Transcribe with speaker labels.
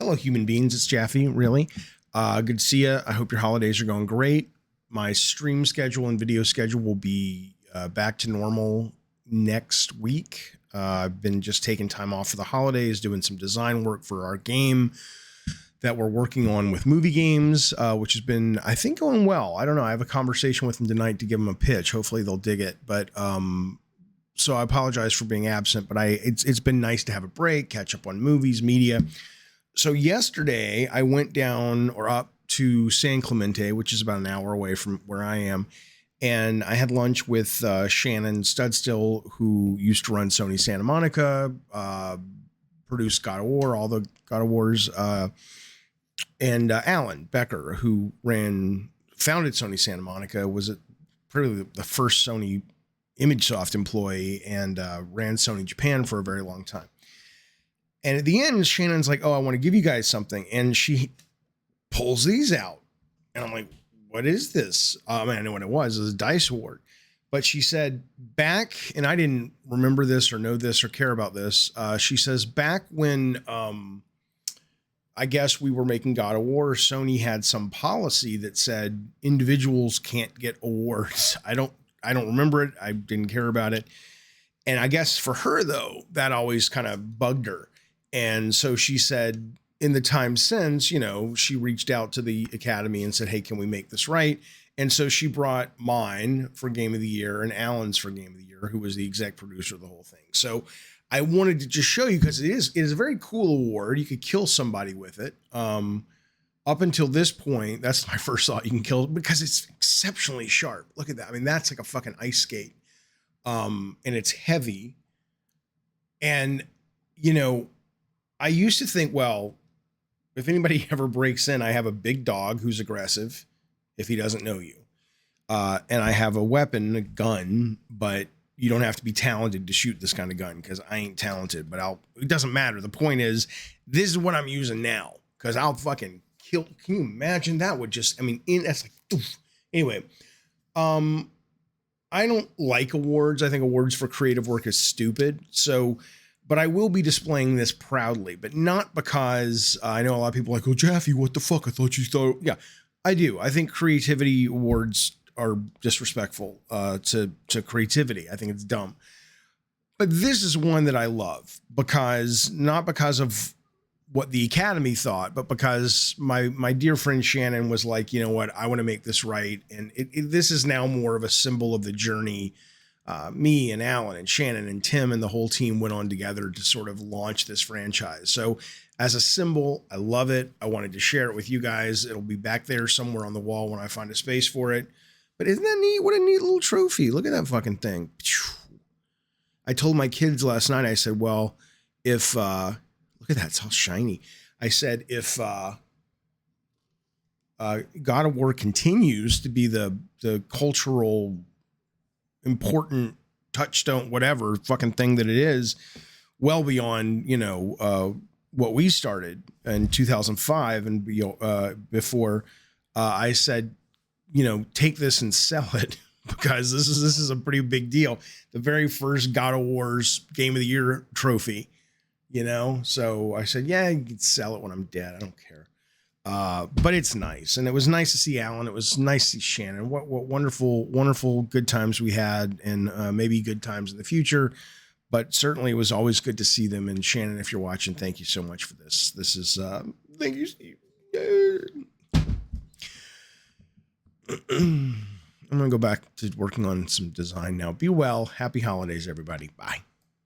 Speaker 1: Hello, human beings. It's Jaffe, really. Good to see you. I hope your holidays are going great. My stream schedule and video schedule will be back to normal next week. I've been just taking time off for the holidays, doing some design work for our game that we're working on with movie games, which has been, I think, going well. I don't know. I have a conversation with them tonight to give them a pitch. Hopefully they'll dig it. But so I apologize for being absent, but it's been nice to have a break, catch up on movies, media. So yesterday I went down or up to San Clemente, which is about an hour away from where I am. And I had lunch with Shannon Studstill, who used to run Sony Santa Monica, produced God of War, all the God of Wars, and Alan Becker, who founded Sony Santa Monica, was probably the first Sony ImageSoft employee, and ran Sony Japan for a very long time. And at the end, Shannon's like, oh, I want to give you guys something. And she pulls these out. And I'm like, what is this? I know what it was. It was a Dice Award. But she said back, and I didn't remember this or know this or care about this. She says back when I guess we were making God of War, Sony had some policy that said individuals can't get awards. I don't remember it. I didn't care about it. And I guess for her, though, that always kind of bugged her. And so she said in the time since, she reached out to the Academy and said, hey, can we make this right? And so she brought mine for Game of the Year and Alan's for Game of the Year, who was the exec producer of the whole thing. So I wanted to just show you, because it is a very cool award. You could kill somebody with it. Up until this point, that's my first thought. You can kill it because it's exceptionally sharp. Look at that. I mean, that's like a fucking ice skate. And it's heavy. And, I used to think, well, if anybody ever breaks in, I have a big dog who's aggressive if he doesn't know you. And I have a weapon, a gun, but you don't have to be talented to shoot this kind of gun, because I ain't talented, but it doesn't matter. The point is, this is what I'm using now, because I'll fucking kill. Can you imagine? That would just, that's like, oof. Anyway, I don't like awards. I think awards for creative work is stupid. But I will be displaying this proudly, but not because I know a lot of people are like, oh, Jaffe, what the fuck? I thought you thought, yeah, I do. I think creativity awards are disrespectful to creativity. I think it's dumb. But this is one that I love, not because of what the Academy thought, but because my dear friend Shannon was like, you know what, I want to make this right. And this is now more of a symbol of the journey. Me and Alan and Shannon and Tim and the whole team went on together to sort of launch this franchise. So as a symbol, I love it. I wanted to share it with you guys. It'll be back there somewhere on the wall when I find a space for it. But isn't that neat? What a neat little trophy. Look at that fucking thing. I told my kids last night, I said, well, if, look at that, it's all shiny. I said, if God of War continues to be the cultural important touchstone, whatever fucking thing that it is, well beyond, what we started in 2005 and before, I said, take this and sell it, because this is a pretty big deal. The very first God of War's Game of the Year trophy, so I said, yeah, you can sell it when I'm dead. I don't care. But it's nice. And it was nice to see Alan. It was nice to see Shannon. What wonderful, wonderful good times we had, and maybe good times in the future. But certainly it was always good to see them. And Shannon, if you're watching, thank you so much for this. This is, thank you, Steve. I'm going to go back to working on some design now. Be well. Happy holidays, everybody. Bye.